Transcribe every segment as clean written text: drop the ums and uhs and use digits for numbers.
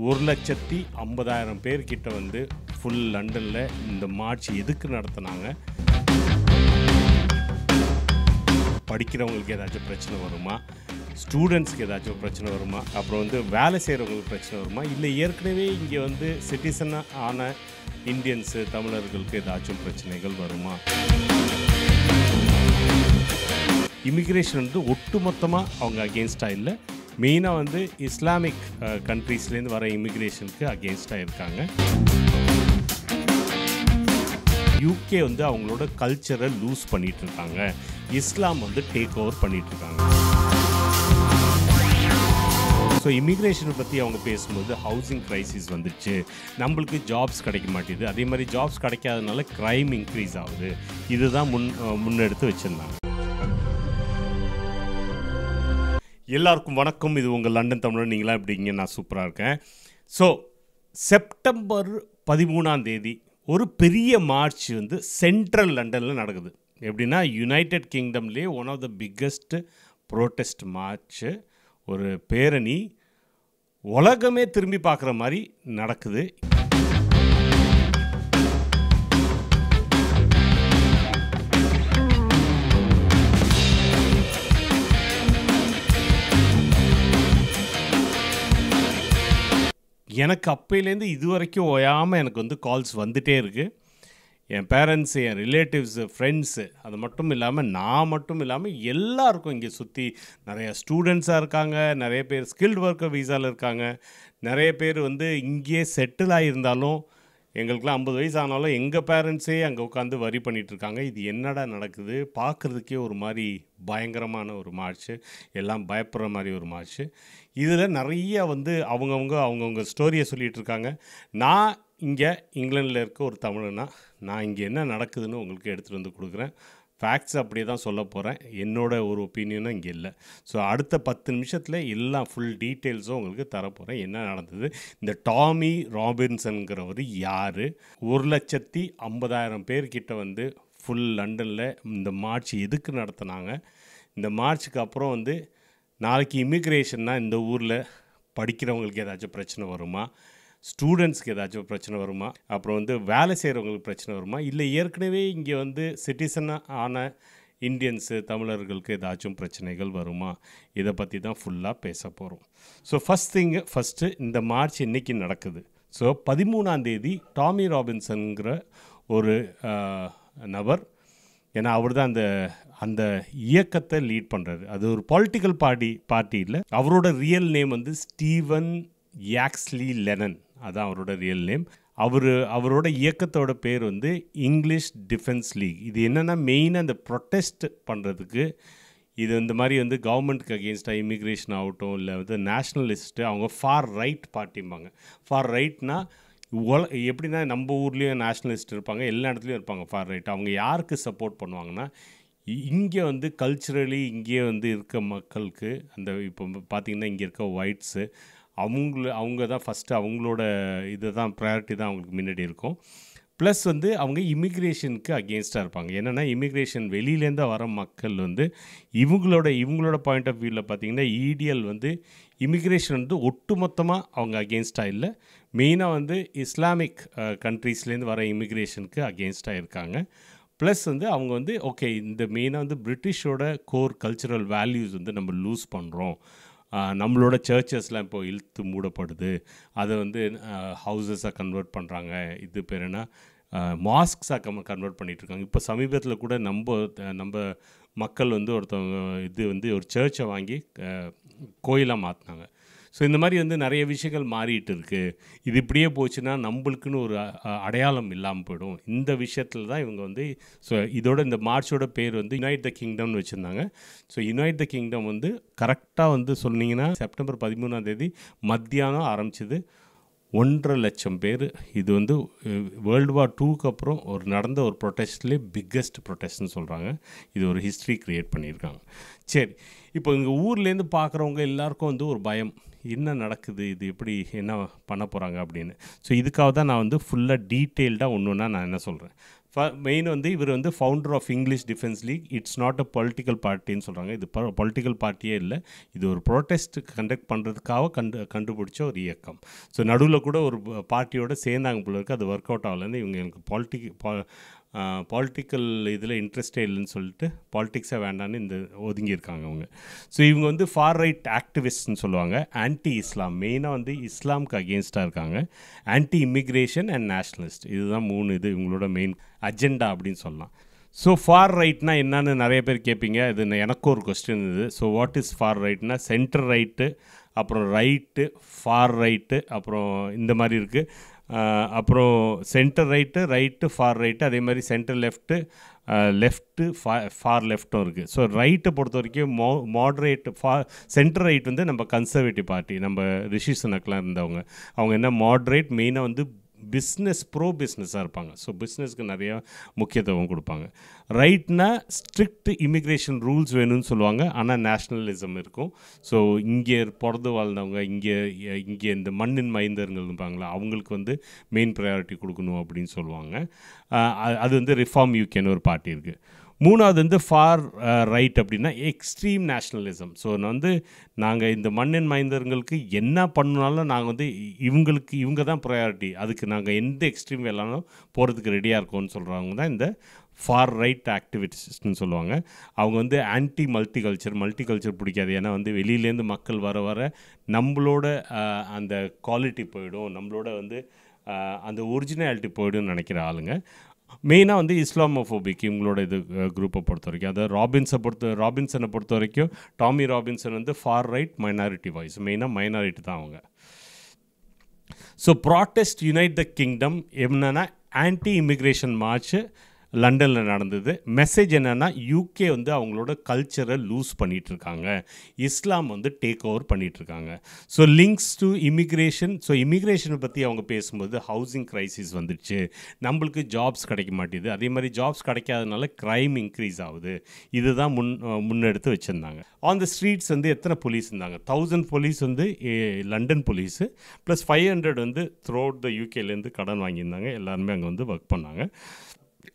1,50,000 பேர்கிட்ட வந்து ஃபுல் லண்டனில் இந்த மார்ச் எதுக்கு நடத்துனாங்க? படிக்கிறவங்களுக்கு ஏதாச்சும் பிரச்சனை வருமா? ஸ்டூடெண்ட்ஸ்க்கு ஏதாச்சும் பிரச்சனை வருமா? அப்புறம் வந்து வேலை செய்கிறவங்களுக்கு பிரச்சனை வருமா? இல்லை ஏற்கனவே இங்கே வந்து சிட்டிசனாக ஆன இந்தியன்ஸு தமிழர்களுக்கு ஏதாச்சும் பிரச்சனைகள் வருமா? இமிக்ரேஷன் வந்து ஒட்டுமொத்தமாக அவங்க அகெயின்ஸ்டாக இல்லை, மெயினாக வந்து இஸ்லாமிக் கண்ட்ரீஸ்லேருந்து வர இமிக்ரேஷனுக்கு அகெயின்ஸ்டாக இருக்காங்க. யூகே வந்து அவங்களோட கல்ச்சரை லூஸ் பண்ணிகிட்ருக்காங்க, இஸ்லாம் வந்து டேக் ஓவர் பண்ணிகிட்ருக்காங்க. ஸோ இமிக்ரேஷனை பற்றி அவங்க பேசும்போது ஹவுசிங் க்ரைசிஸ் வந்துடுச்சு, நம்மளுக்கு ஜாப்ஸ் கிடைக்க மாட்டேது, அதே மாதிரி ஜாப்ஸ் கிடைக்காதனால க்ரைம் இன்க்ரீஸ் ஆகுது, இதுதான் முன்னெடுத்து வச்சுருந்தாங்க. எல்லாருக்கும் வணக்கம், இது உங்கள் லண்டன் தமிழர். நீங்களாம் எப்படிங்க? நான் சூப்பராக இருக்கேன். ஸோ செப்டம்பர் 13 ஒரு பெரிய மார்ச் வந்து சென்ட்ரல் லண்டனில் நடக்குது. எப்படின்னா யுனைடெட் கிங்டம்லேயே one of the biggest protest march, ஒரு பேரணி உலகமே திரும்பி பார்க்குற மாதிரி நடக்குது. எனக்கு அப்பையிலேருந்து இது வரைக்கும் ஓயாமல் எனக்கு வந்து கால்ஸ் வந்துகிட்டே இருக்குது. என் பேரண்ட்ஸு, என் ரிலேட்டிவ்ஸு, ஃப்ரெண்ட்ஸு, அது மட்டும் இல்லாமல் நான் மட்டும் இல்லாமல் எல்லாருக்கும் இங்கே சுற்றி நிறைய ஸ்டூடெண்ட்ஸாக இருக்காங்க, நிறைய பேர் ஸ்கில்டு ஒர்க்கர் வீசாவில் இருக்காங்க, நிறைய பேர் வந்து இங்கேயே செட்டில் ஆகியிருந்தாலும் எங்களுக்குலாம் 50 வயசு ஆனாலும் எங்கள் பேரண்ட்ஸே அங்கே உட்காந்து வரி பண்ணிகிட்ருக்காங்க. இது என்னடா நடக்குது? பார்க்குறதுக்கே ஒரு மாதிரி பயங்கரமான ஒரு மார்ச்சு, எல்லாம் பயப்படுற மாதிரி ஒரு மார்ச்சு. இதில் நிறைய வந்து அவங்கவுங்க ஸ்டோரியை சொல்லிகிட்டு இருக்காங்க. நான் இங்கே இங்கிலாண்டில் இருக்க ஒரு தமிழனா, நான் இங்கே என்ன நடக்குதுன்னு உங்களுக்கு எடுத்துகிட்டு வந்து கொடுக்குறேன். ஃபேக்ட்ஸ் அப்படியே தான் சொல்ல போகிறேன், என்னோட ஒரு ஒப்பீனியனும் இங்கே இல்லை. ஸோ அடுத்த 10 நிமிஷத்தில் எல்லாம் ஃபுல் டீட்டெயில்ஸும் உங்களுக்கு தரப்போகிறேன். என்ன நடந்தது, இந்த டாமி ராபின்சன்கிறவர் யார், 1,50,000 பேர்கிட்ட வந்து ஃபுல் லண்டனில் இந்த மார்ச் எதுக்கு நடத்துனாங்க, இந்த மார்ச்சுக்கு அப்புறம் வந்து நாளைக்கு இமிக்ரேஷன்னா இந்த ஊரில் படிக்கிறவங்களுக்கு ஏதாச்சும் பிரச்சனை வருமா, ஸ்டூடெண்ட்ஸ்க்கு ஏதாச்சும் பிரச்சனை வருமா, அப்புறம் வந்து வேலை செய்கிறவங்களுக்கு பிரச்சனை வருமா, இல்லை ஏற்கனவே இங்கே வந்து சிட்டிசனாக ஆன இந்தியன்ஸு தமிழர்களுக்கு ஏதாச்சும் பிரச்சனைகள் வருமா, இதை பற்றி தான் ஃபுல்லாக பேச போகிறோம். ஸோ ஃபஸ்ட்டு இந்த மார்ச் இன்றைக்கி நடக்குது. ஸோ 13 டாமி ராபின்சன்கிற ஒரு நபர், ஏன்னா அவர் தான் அந்த இயக்கத்தை லீட் பண்ணுறாரு. அது ஒரு பொலிட்டிக்கல் பார்ட்டி இல்லை, அவரோட ரியல் நேம் வந்து ஸ்டீவன் யாக்ஸ்லி லெனன், அதுதான் அவரோட ரியல் நேம். அவரோட இயக்கத்தோட பேர் வந்து இங்கிலீஷ் டிஃபென்ஸ் லீக். இது என்னென்னா மெயினாக இந்த ப்ரொட்டஸ்ட் பண்ணுறதுக்கு, இது இந்த மாதிரி வந்து கவர்மெண்ட்டுக்கு அகெயின்ஸ்டாக இமிக்ரேஷன் ஆகட்டும், இல்லை வந்து நேஷ்னலிஸ்ட்டு, அவங்க ஃபார் ரைட் பார்ட்டிம்பாங்க. ஃபார் ரைட்னா எப்படின்னா நம்ம ஊர்லேயும் நேஷ்னலிஸ்ட் இருப்பாங்க, எல்லா இடத்துலையும் இருப்பாங்க ஃபார் ரைட். அவங்க யாருக்கு சப்போர்ட் பண்ணுவாங்கன்னா, இங்கே வந்து கல்ச்சுரலி இங்கே வந்து இருக்க மக்களுக்கு, அந்த இப்போ பார்த்திங்கன்னா இங்கே இருக்க ஒயிட்ஸு, அவங்க தான் ஃபஸ்ட்டு, அவங்களோட இதை தான் ப்ரையாரிட்டி தான் அவங்களுக்கு முன்னாடி இருக்கும். ப்ளஸ் வந்து அவங்க இமிக்ரேஷனுக்கு அகெயின்ஸ்டாக இருப்பாங்க. என்னென்னா இமிக்ரேஷன் வெளியிலேருந்து வர மக்கள் வந்து இவங்களோட பாயிண்ட் ஆஃப் வியூவில் பார்த்திங்கன்னா EDL வந்து இமிக்ரேஷன் வந்து ஒட்டுமொத்தமாக அவங்க அகெயின்ஸ்டாக இல்லை, மெயினாக வந்து இஸ்லாமிக் கண்ட்ரீஸ்லேருந்து வர இமிக்ரேஷனுக்கு அகெயின்ஸ்டாக இருக்காங்க. ப்ளஸ் வந்து அவங்க வந்து ஓகே, இந்த மெயினாக வந்து பிரிட்டிஷோட கோர் கல்ச்சுரல் வேல்யூஸ் வந்து நம்ம லூஸ் பண்ணுறோம், நம்மளோட சர்ச்சஸ்லாம் இப்போ இழுத்து மூடப்படுது, அதை வந்து ஹவுசஸாக கன்வெர்ட் பண்ணுறாங்க, இது பேர் என்ன மாஸ்க்ஸாக கன்வெர்ட் பண்ணிகிட்ருக்காங்க. இப்போ சமீபத்தில் கூட நம்ம மக்கள் வந்து ஒருத்தவங்க இது வந்து ஒரு சர்ச்சை வாங்கி கோயிலாக மாற்றினாங்க. ஸோ இந்த மாதிரி வந்து நிறைய விஷயங்கள் மாறிட்டு இருக்குது. இது இப்படியே போச்சுன்னா நம்மளுக்குன்னு ஒரு அடையாளம் இல்லாமல் போயிடும். இந்த விஷயத்தில் தான் இவங்க வந்து, ஸோ இதோட இந்த மார்ச்சோட பேர் வந்து யுனைட் த கிங்டம்னு வச்சுருந்தாங்க. ஸோ யுனைட் த கிங்டம் வந்து கரெக்டாக வந்து சொன்னீங்கன்னா செப்டம்பர் 13 மத்தியானம் ஆரம்பிச்சிது. 1.5 லட்சம் பேர். இது வந்து வேர்ல்டு வார் 2க்கு அப்புறம் நடந்த ஒரு ப்ரொட்டஸ்ட்லேயே பிக்கஸ்ட் ப்ரொட்டஸ்ட்னு சொல்கிறாங்க. இது ஒரு ஹிஸ்ட்ரி க்ரியேட் பண்ணியிருக்காங்க. சரி, இப்போ இங்கே ஊர்லேருந்து பார்க்குறவங்க எல்லாருக்கும் வந்து ஒரு பயம், என்ன நடக்குது, இது எப்படி என்ன பண்ண போகிறாங்க அப்படின்னு. ஸோ இதுக்காக தான் நான் வந்து ஃபுல்லாக டீட்டெயில்டாக ஒன்று ஒன்றா நான் என்ன சொல்கிறேன். மெயின் வந்து இவர் வந்து founder of English defence league. It's not a political பார்ட்டின்னு சொல்கிறாங்க. இது பொலிட்டிக்கல் பார்ட்டியே இல்லை, இது ஒரு ப்ரொட்டஸ்ட் கண்டக்ட் பண்ணுறதுக்காக கண்டுபிடிச்ச ஒரு இயக்கம். ஸோ நடுவில் கூட ஒரு பார்ட்டியோடு சேர்ந்தாங்க போல இருக்குது, அது ஒர்க் அவுட் ஆகலைன்னு இவங்க எனக்கு பாலிட்டிக்கல் இதில் இன்ட்ரெஸ்டே இல்லைன்னு சொல்லிட்டு பாலிட்டிக்ஸே வேண்டான்னு ஒதுங்கியிருக்காங்க அவங்க. ஸோ இவங்க வந்து ஃபார் ரைட் ஆக்டிவிஸ்ட்னு சொல்லுவாங்க. ஆன்டி இஸ்லாம், மெயினாக வந்து இஸ்லாமுக்கு அகெயின்ஸ்டாக இருக்காங்க. ஆன்டி இமிக்ரேஷன் அண்ட் நேஷ்னலிஸ்ட், இதுதான் 3 இது இவங்களோட மெயின் அஜெண்டா அப்படின்னு சொல்லலாம். ஸோ ஃபார் ரைட்னா என்னன்னு நிறைய பேர் கேட்பீங்க, இது எனக்கும் ஒரு கொஸ்டின் இது. ஸோ வாட் இஸ் ஃபார் ரைட்னா சென்டர் ரைட்டு, அப்புறம் ரைட்டு, ஃபார் ரைட்டு, அப்புறம் இந்த மாதிரி இருக்குது. அப்புறம் சென்டர் ரைட்டு ஃபார் ரைட்டு, அதே மாதிரி சென்டர் லெஃப்ட்டு ஃபார் லெஃப்ட்டும் இருக்குது. ஸோ ரைட்டை பொறுத்த வரைக்கும் மாட்ரேட் சென்டர் ரைட் வந்து நம்ம கன்சர்வேட்டிவ் பார்ட்டி, நம்ம ரிஷி சுனக்லாம் இருந்தவங்க. அவங்க என்ன மாட்ரேட், மெயினாக வந்து ப்ரோ பிஸ்னஸாக இருப்பாங்க. ஸோ பிஸ்னஸ்க்கு நிறையா முக்கியத்துவம் கொடுப்பாங்க. ரைட்னா ஸ்ட்ரிக்ட் இமிக்ரேஷன் ரூல்ஸ் வேணும்னு சொல்லுவாங்க, ஆனால் நேஷ்னலிசம் இருக்கும். ஸோ இங்கே பிறந்து வாழ்ந்தவங்க, இங்கே இந்த மண்ணின் மைந்தர்கள் இருப்பாங்களா, அவங்களுக்கு வந்து மெயின் ப்ரையாரிட்டி கொடுக்கணும் அப்படின்னு சொல்லுவாங்க. அது வந்து ரிஃபார்ம் யூகேன்னு ஒரு பார்ட்டி இருக்குது. 3வது வந்து ஃபார் ரைட் அப்படின்னா எக்ஸ்ட்ரீம் நேஷ்னலிசம். ஸோ வந்து நாங்கள் இந்த மண்ணின் மைந்தர்களுக்கு என்ன பண்ணாலும் நாங்கள் வந்து இவங்க தான் ப்ரையாரிட்டி, அதுக்கு நாங்கள் எந்த எக்ஸ்ட்ரீம் வேலாலும் போகிறதுக்கு ரெடியாக இருக்கோம்னு சொல்கிறவங்க தான் இந்த ஃபார் ரைட் ஆக்டிவிஸ்ட்னு சொல்லுவாங்க. அவங்க வந்து ஆன்டி மல்டிகல்ச்சர் பிடிக்காது, ஏன்னா வந்து வெளியிலேருந்து மக்கள் வர நம்மளோட அந்த குவாலிட்டி போயிடும், நம்மளோட வந்து அந்த ஒரிஜினாலிட்டி போயிடும்னு நினைக்கிற ஆளுங்க. மெயினாக வந்து இஸ்லாமோஃபோபிக் இவங்களோட இது குரூப்பை பொறுத்த வரைக்கும். அதாவது ராபின்சனை பொறுத்த வரைக்கும் டாமி ராபின்சன் வந்து ஃபார் ரைட் மைனாரிட்டி வாய்ஸ், மெயினாக மைனாரிட்டி தான் அவங்க. So protest unite the kingdom என்னென்னா ஆன்டி இமிக்ரேஷன் மார்ச் லண்டனில் நடந்தது. மெசேஜ் என்னென்னா யூகே வந்து அவங்களோட கல்ச்சரை லூஸ் பண்ணிகிட்ருக்காங்க, இஸ்லாம் வந்து டேக் ஓவர் பண்ணிகிட்ருக்காங்க. So links to immigration. So இமிக்ரேஷனை பற்றி அவங்க பேசும்போது ஹவுசிங் க்ரைசிஸ் வந்துடுச்சு, நம்மளுக்கு ஜாப்ஸ் கிடைக்க மாட்டேது, அதே மாதிரி ஜாப்ஸ் கிடைக்காதனால க்ரைம் இன்க்ரீஸ் ஆகுது, இதுதான் முன்னெடுத்து வச்சுருந்தாங்க. ஆன் த ஸ்ட்ரீட்ஸ் வந்து எத்தனை போலீஸ் இருந்தாங்க, 1000 போலீஸ் வந்து லண்டன் போலீஸு ப்ளஸ் 500 வந்து த்ரூ அவுட் த யூகேலேருந்து கடன் வாங்கியிருந்தாங்க, எல்லாருமே அங்கே வந்து ஒர்க் பண்ணாங்க.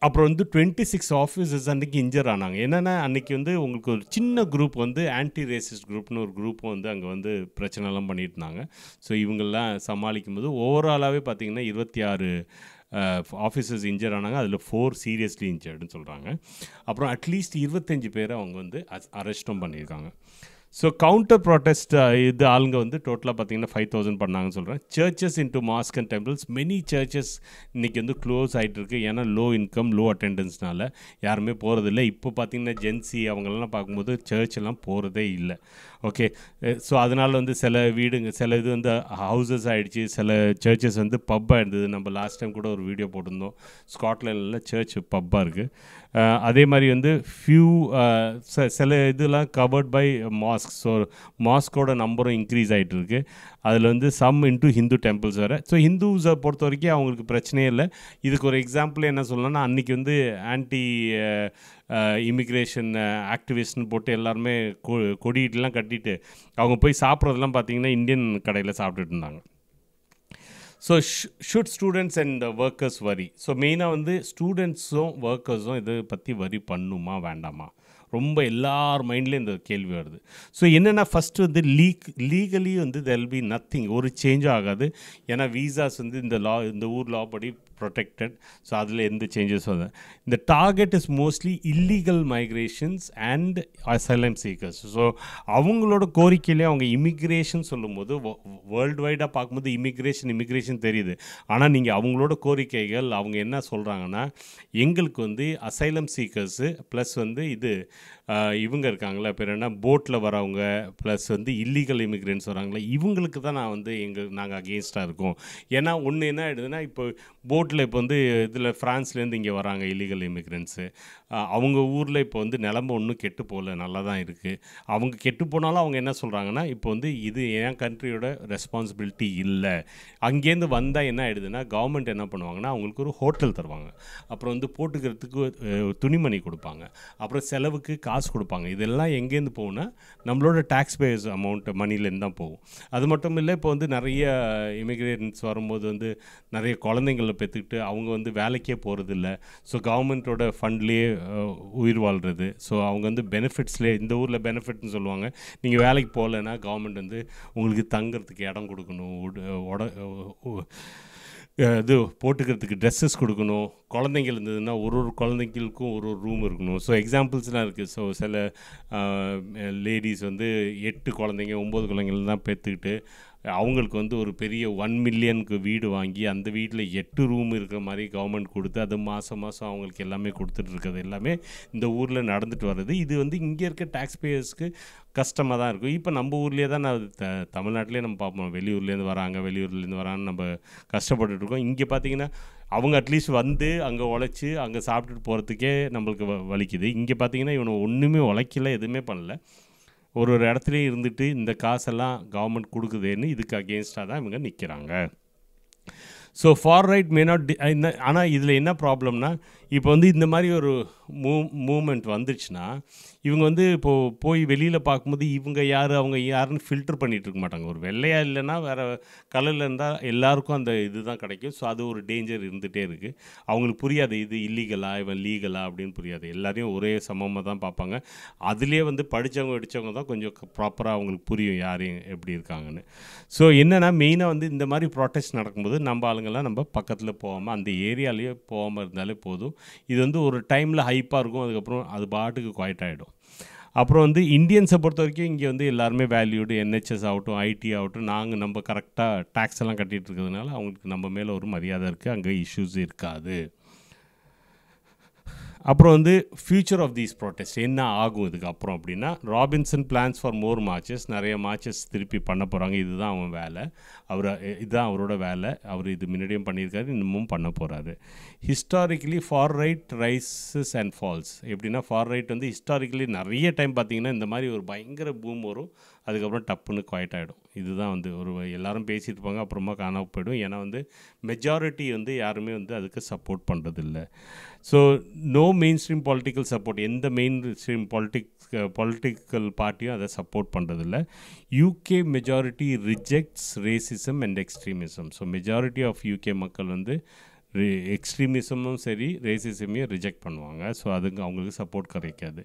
அப்புறம் வந்து 26 ஆஃபீஸர்ஸ் அன்றைக்கி இன்ஜர் ஆனாங்க. என்னென்னா அன்றைக்கி வந்து உங்களுக்கு ஒரு சின்ன குரூப் வந்து ஆன்டி ரேசிஸ்ட் குரூப்னு ஒரு குரூப்பும் வந்து அங்கே வந்து பிரச்சனைலாம் பண்ணிட்டு இருந்தாங்க. ஸோ இவங்கெல்லாம் சமாளிக்கும் போது ஓவராலாகவே பார்த்திங்கன்னா 26 ஆஃபீஸர்ஸ் இன்ஜர் ஆனாங்க, அதில் 4 சீரியஸ்லி இன்ஜர்டுன்னு சொல்கிறாங்க. அப்புறம் அட்லீஸ்ட் 25 பேரை அவங்க வந்து அரெஸ்ட்டும் பண்ணியிருக்காங்க. ஸோ கவுண்டர் ப்ரொட்டஸ்ட் இது ஆளுங்க வந்து டோட்டலாக பார்த்திங்கன்னா 5000 பண்ணாங்கன்னு சொல்கிறேன். Churches into mosque and temples, many churches இன்றைக்கி வந்து க்ளோஸ் ஆகிட்டு இருக்குது, ஏன்னா லோ இன்கம் லோ அட்டெண்டன்ஸ்னால யாருமே போகிறதில்ல. இப்போ பார்த்திங்கன்னா ஜென்சி அவங்களெல்லாம் பார்க்கும்போது சர்ச்செல்லாம் போகிறதே இல்லை. ஓகே, ஸோ அதனால் வந்து சில இது வந்து ஹவுசஸ் ஆகிடுச்சு, சில சர்ச்சஸ் வந்து பப்பாக இருந்தது. நம்ம லாஸ்ட் டைம் கூட ஒரு வீடியோ போட்டிருந்தோம், ஸ்காட்லாண்டில் சர்ச் பப்பாக இருக்குது. அதே மாதிரி வந்து சில இதெல்லாம் கவர்ட் பை மாஸ்க். ஸோ மாஸ்கோட நம்பரும் இன்க்ரீஸ் ஆகிட்டு இருக்குது. அதில் வந்து சம் இன்ட்டு ஹிந்து டெம்பிள்ஸ் வேறு. ஸோ ஹிந்துஸை பொறுத்த வரைக்கும் அவங்களுக்கு பிரச்சனையே இல்லை. இதுக்கு ஒரு எக்ஸாம்பிள் என்ன சொல்லலாம்னா, அன்றைக்கி வந்து ஆன்டி இமிக்ரேஷன் ஆக்டிவிஸ்ட்னு போட்டு எல்லாருமே கொடியிட்டெலாம் கட்டிட்டு அவங்க போய் சாப்பிட்றதெல்லாம் பார்த்திங்கன்னா இந்தியன் கடையில் சாப்பிட்டுட்டு இருந்தாங்க. So should students and workers வரி. ஸோ மெயினாக வந்து ஸ்டூடெண்ட்ஸும் ஒர்க்கர்ஸும் இதை பற்றி வரி பண்ணுமா வேண்டாமா, ரொம்ப எல்லார் மைண்ட்லேயும் இந்த கேள்வி வருது. ஸோ என்னென்னா ஃபஸ்ட்டு வந்து லீகலி வந்து தெர் வில் பி நத்திங், ஒரு சேஞ்சும் ஆகாது. ஏன்னா வீசாஸ் வந்து இந்த ஊர் லா படி ப்ரொடெக்டட். ஸோ அதில் எந்த சேஞ்சஸும் இல்லை. இந்த target is mostly illegal migrations and asylum seekers. So அவங்களோட கோரிக்கையிலே அவங்க இமிக்ரேஷன் சொல்லும்போது வேர்ல்டு வைடாக பார்க்கும்போது இமிக்ரேஷன் தெரியுது. ஆனால் நீங்கள் அவங்களோட கோரிக்கைகள் அவங்க என்ன சொல்கிறாங்கன்னா, எங்களுக்கு வந்து அசைலம் சீக்கர்ஸு ப்ளஸ் வந்து இவங்க இருக்காங்களே பேர் என்ன, போட்டில் வரவங்க ப்ளஸ் வந்து இல்லீகல் இமிக்ரெண்ட்ஸ் வராங்களே, இவங்களுக்கு தான் நாங்கள் அகெயின்ஸ்டாக இருக்கோம். ஏன்னா ஒன்று என்ன ஆகிடுதுன்னா, இப்போ போட்டில் இப்போ வந்து இதில் ஃப்ரான்ஸ்லேருந்து இங்கே வராங்க இல்லீகல் இமிக்ரெண்ட்ஸு, அவங்க ஊரில் இப்போ வந்து நிலமை ஒன்றும் கெட்டு போகல, நல்லா தான் இருக்குது. அவங்க கெட்டு போனாலும் அவங்க என்ன சொல்கிறாங்கன்னா, இப்போ வந்து இது என் கண்ட்ரியோட ரெஸ்பான்சிபிலிட்டி இல்லை. அங்கேருந்து வந்தால் என்ன ஆகிடுதுன்னா, கவர்மெண்ட் என்ன பண்ணுவாங்கன்னா அவங்களுக்கு ஒரு ஹோட்டல் தருவாங்க, அப்புறம் வந்து போட்டுக்கிறதுக்கு துணிமணி கொடுப்பாங்க, அப்புறம் செலவுக்கு அதுக்கு காசு கொடுப்பாங்க. இதெல்லாம் எங்கேருந்து போகும்னா நம்மளோட டேக்ஸ் பேயர்ஸ் மணிலேருந்து தான் போகும். அது மட்டும் இல்லை, இப்போ வந்து நிறைய இமிக்ரேட்டன்ஸ் வரும்போது வந்து நிறைய குழந்தைங்கள பெற்றுக்கிட்டு அவங்க வந்து வேலைக்கே போகிறதில்ல. ஸோ கவர்மெண்ட்டோட ஃபண்ட்லேயே உயிர் வாழ்கிறது. ஸோ அவங்க வந்து பெனிஃபிட்ஸ்லேயே, இந்த ஊரில் பெனிஃபிட்னு சொல்லுவாங்க, நீங்கள் வேலைக்கு போகலைன்னா கவர்மெண்ட் வந்து உங்களுக்கு தங்குறதுக்கு இடம் கொடுக்கணும், இது போட்டுக்கிறதுக்கு ட்ரெஸ்ஸஸ் கொடுக்கணும், குழந்தைங்கள் இருந்ததுன்னா ஒரு குழந்தைங்களுக்கும் ஒரு ரூம் இருக்கணும். ஸோ எக்ஸாம்பிள்ஸ்லாம் இருக்குது. ஸோ சில லேடிஸ் வந்து 8 குழந்தைங்க 9 குழந்தைங்கள் தான் பெற்றுக்கிட்டு அவங்களுக்கு வந்து ஒரு பெரிய 1 மில்லியனுக்கு வீடு வாங்கி அந்த வீட்டில் 8 ரூம் இருக்கிற மாதிரி கவர்மெண்ட் கொடுத்து அது மாதம் அவங்களுக்கு எல்லாமே கொடுத்துட்டு இருக்கிறது எல்லாமே இந்த ஊரில் நடந்துட்டு வர்றது. இது வந்து இங்கே இருக்க டேக்ஸ் பேயர்ஸ்க்கு கஷ்டமாக தான் இருக்கும். இப்போ நம்ம ஊர்லேயே தான் தமிழ்நாட்டிலே நம்ம பார்ப்போம், வெளியூர்லேருந்து வராங்கன்னு நம்ம கஷ்டப்பட்டுருக்கோம். இங்கே பார்த்திங்கன்னா அவங்க அட்லீஸ்ட் வந்து அங்கே உழைச்சி அங்கே சாப்பிட்டுட்டு போகிறதுக்கே நம்மளுக்கு வலிக்குது. இங்கே பார்த்திங்கன்னா இவனை ஒன்றுமே உழைக்கல, எதுவுமே பண்ணல, ஒரு இடத்துலையும் இருந்துட்டு இந்த காசெல்லாம் கவர்மெண்ட் கொடுக்குதுன்னு இதுக்கு அகெயின்ஸ்டாக தான் இவங்க நிற்கிறாங்க. So for right may not ஆனால் இதில் என்ன ப்ராப்ளம்னா, இப்போ வந்து இந்த மாதிரி ஒரு மூமெண்ட் வந்துச்சுன்னா இவங்க வந்து இப்போது போய் வெளியில் பார்க்கும்போது இவங்க யார் அவங்க யாருன்னு ஃபில்டர் பண்ணிகிட்டு இருக்க மாட்டாங்க. ஒரு வெள்ளையாக இல்லைன்னா வேறு கலரில் இருந்தால் எல்லாருக்கும் அந்த இது தான் கிடைக்கும். ஸோ அது ஒரு டேஞ்சர் இருந்துகிட்டே இருக்குது. அவங்களுக்கு புரியாது இது இல்லீகலா இவன் லீகலா அப்படின்னு புரியாது. எல்லாரையும் ஒரே சமமாக தான் பார்ப்பாங்க. அதுலேயே வந்து படித்தவங்க தான் கொஞ்சம் ப்ராப்பராக அவங்களுக்கு புரியும் யார் எப்படி இருக்காங்கன்னு. ஸோ என்னென்னா மெயினாக வந்து இந்த மாதிரி ப்ரொட்டஸ்ட் நடக்கும்போது நம்ம ஆளுங்கள்லாம் நம்ம பக்கத்தில் போகாமல் அந்த ஏரியாலேயே போகாமல் இருந்தாலே போதும். இது வந்து ஒரு டைமில் ஹைப்பாக இருக்கும், அதுக்கப்புறம் அது பாட்டுக்கு குவாய்ட் ஆகிடும். அப்புறம் வந்து இந்தியன்ஸை பொறுத்த வரைக்கும் இங்கே வந்து எல்லாருமே வேல்யூடு, NHS ஆகட்டும் ஐடி ஆகட்டும், நம்ம கரெக்டாக டேக்ஸ் எல்லாம் கட்டிகிட்டு இருக்கிறதுனால அவங்களுக்கு நம்ம மேலே ஒரு மரியாதை இருக்குது, அங்கே இஷ்யூஸ் இருக்காது. அப்புறம் வந்து ஃப்யூச்சர் ஆஃப் தீஸ் ப்ரொட்டஸ்ட் என்ன ஆகும் இதுக்கு அப்புறம் அப்படின்னா, Robinson plans for more marches, நிறைய மார்ச்சஸ் திருப்பி பண்ண போகிறாங்க. இதுதான் அவன் வேலை, இதுதான் அவரோட வேலை. அவர் இது முன்னாடியும் பண்ணியிருக்காரு, இன்னமும் பண்ண போகிறாரு. Historically far right rises and falls. எப்படின்னா ஃபார் ரைட் வந்து ஹிஸ்டாரிக்கலி நிறைய டைம் பார்த்திங்கன்னா இந்த மாதிரி ஒரு பயங்கர பூம் வரும், அதுக்கப்புறம் டப்புன்னு குவாய்ட் ஆகிடும். இதுதான் வந்து ஒரு எல்லாரும் பேசிட்டு இருப்பாங்க, அப்புறமா காணாமல் போய்டும். ஏன்னா வந்து மெஜாரிட்டி வந்து யாருமே வந்து அதுக்கு சப்போர்ட் பண்ணுறதில்ல. So no mainstream political support, எந்த மெயின் ஸ்ட்ரீம் பொலிட்டிக்கல் பார்ட்டியும் அதை சப்போர்ட் பண்ணுறதில்ல. UK majority rejects racism and extremism. So majority of UK மக்கள் வந்து எக்ஸ்ட்ரீமிசமும் சரி ரேசிசமையும் ரிஜெக்ட் பண்ணுவாங்க. ஸோ அதுக்கு அவங்களுக்கு சப்போர்ட் கிடைக்காது.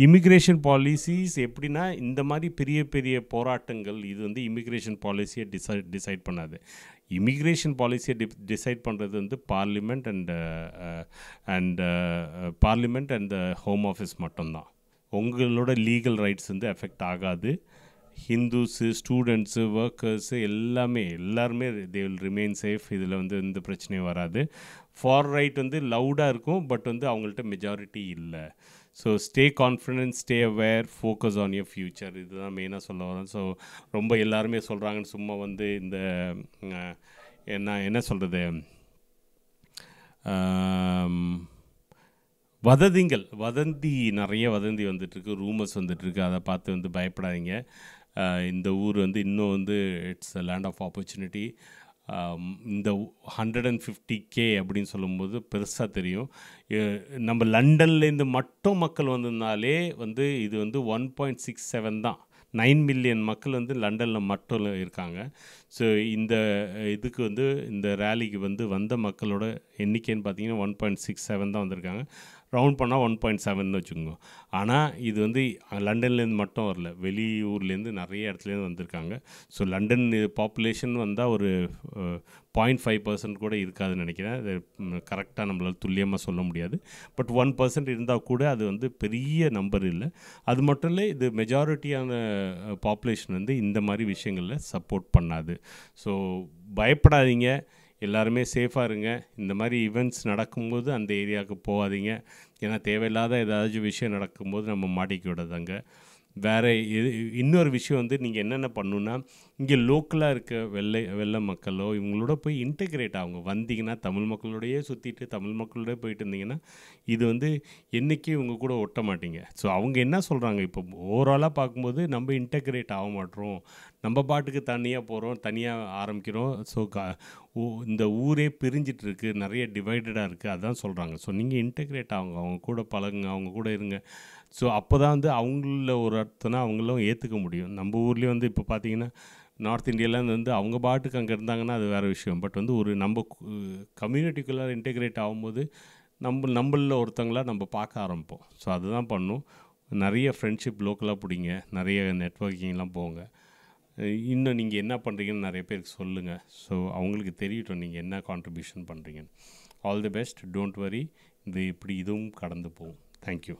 இமிக்ரேஷன் பாலிசிஸ் எப்படின்னா, இந்த மாதிரி பெரிய பெரிய போராட்டங்கள் இது வந்து இமிக்ரேஷன் பாலிசியை டிசைட் பண்ணாது. இமிக்ரேஷன் பாலிசியை டிசைட் பண்ணுறது வந்து பார்லிமெண்ட் அண்ட் ஹோம் ஆஃபீஸ் மட்டும்தான். உங்களோட லீகல் ரைட்ஸ் வந்து எஃபெக்ட் ஆகாது. ஹிந்துஸு, ஸ்டூடெண்ட்ஸு, ஒர்க்கர்ஸு எல்லாருமே தே வில் ரிமெயின் சேஃப். இதில் வந்து எந்த பிரச்சனையும் வராது. ஃபார் ரைட் வந்து லவுடாக இருக்கும், பட் வந்து அவங்கள்ட்ட மெஜாரிட்டி இல்லை. So stay confident, stay aware, focus on your future, இதுதான் மெயினாக சொல்ல வரேன். ஸோ ரொம்ப எல்லாருமே சொல்கிறாங்கன்னு சும்மா வந்து இந்த என்ன சொல்கிறது, நிறைய வதந்தி வந்துட்டுருக்கு, ரூமர்ஸ் வந்துட்டுருக்கு. அதை பார்த்து வந்து பயப்படாதீங்க. இந்த ஊர் வந்து இன்னும் வந்து it's a land of opportunity. இந்த 150K அப்படின்னு சொல்லும்போது பெருசாக தெரியும். நம்ம லண்டன்லேருந்து மட்டும் மக்கள் வந்திருந்தாலே வந்து இது வந்து 1.67 தான். 9 மில்லியன் மக்கள் வந்து லண்டனில் மட்டும் இருக்காங்க. ஸோ இந்த இதுக்கு வந்து இந்த ரேலிக்கு வந்து வந்த மக்களோட எண்ணிக்கைன்னு பார்த்தீங்கன்னா 1.67 தான் வந்திருக்காங்க. ரவுண்ட் பண்ணால் 1.7ன்னு வச்சுக்கோங்க. ஆனால் இது வந்து லண்டன்லேருந்து மட்டும் வரல, வெளியூர்லேருந்து நிறைய இடத்துலேருந்து வந்திருக்காங்க. ஸோ லண்டன் பாப்புலேஷன் வந்தால் ஒரு 0.5% கூட இருக்காதுன்னு நினைக்கிறேன். அது கரெக்டாக நம்மளால் துல்லியமாக சொல்ல முடியாது. பட் 1% இருந்தால் கூட அது வந்து பெரிய நம்பர் இல்லை. அது மட்டும் இல்லை, இது மெஜாரிட்டியான பாப்புலேஷன் வந்து இந்த மாதிரி விஷயங்களில் சப்போர்ட் பண்ணாது. ஸோ பயப்படாதீங்க, எல்லாருமே சேஃபாக இருங்க. இந்த மாதிரி ஈவெண்ட்ஸ் நடக்கும்போது அந்த ஏரியாவுக்கு போகாதீங்க. ஏன்னா தேவையில்லாத ஏதாச்சும் விஷயம் நடக்கும்போது நம்ம மாட்டிக்க விடாதாங்க. வேறு இன்னொரு விஷயம் வந்து நீங்கள் என்னென்ன பண்ணணுன்னா, இங்கே லோக்கலாக இருக்க வெள்ளை மக்களோ இவங்களோட போய் இன்டெகிரேட் ஆகுங்க. வந்தீங்கன்னா தமிழ் மக்களோடையே சுற்றிட்டு தமிழ் மக்களோடய போயிட்டு இருந்தீங்கன்னா இது வந்து என்றைக்கும் இவங்க கூட ஒட்ட மாட்டீங்க. ஸோ அவங்க என்ன சொல்கிறாங்க, இப்போ ஓவராலாக பார்க்கும்போது நம்ம இன்டெகிரேட் ஆக மாட்டோம், நம்ம பாட்டுக்கு தனியாக போகிறோம், தனியாக ஆரம்பிக்கிறோம். ஸோ இந்த ஊரே பிரிஞ்சிட்டு இருக்குது, நிறைய டிவைடடாக இருக்குது, அதான் சொல்கிறாங்க. ஸோ நீங்கள் இன்டெகிரேட் ஆகுங்க, அவங்க கூட பழகுங்க, அவங்க கூட இருங்க. ஸோ அப்போ தான் வந்து அவங்கள ஒரு அர்த்தம்னா அவங்களும் ஏற்றுக்க முடியும். நம்ம ஊர்லேயே வந்து இப்போ பார்த்தீங்கன்னா நார்த் இந்தியாவில் வந்து அவங்க பாட்டுக்கு அங்கே இருந்தாங்கன்னா அது வேறு விஷயம். பட் வந்து ஒரு நம்ம கம்யூனிட்டிக்குள்ளே இன்டெகிரேட் ஆகும்போது நம்மளில் ஒருத்தங்களாக நம்ம பார்க்க ஆரம்பிப்போம். ஸோ அதுதான் பண்ணும். நிறைய ஃப்ரெண்ட்ஷிப் லோக்கலாக பிடிங்க, நிறைய நெட்வொர்க்கிங்லாம் போங்க. இன்னும் நீங்கள் என்ன பண்ணுறீங்கன்னு நிறைய பேருக்கு சொல்லுங்கள். ஸோ அவங்களுக்கு தெரியட்டும் நீங்கள் என்ன கான்ட்ரிபியூஷன் பண்ணுறீங்கன்னு. All the best, don't worry, இது இப்படி இதுவும் கடந்து போகும். தேங்க்யூ.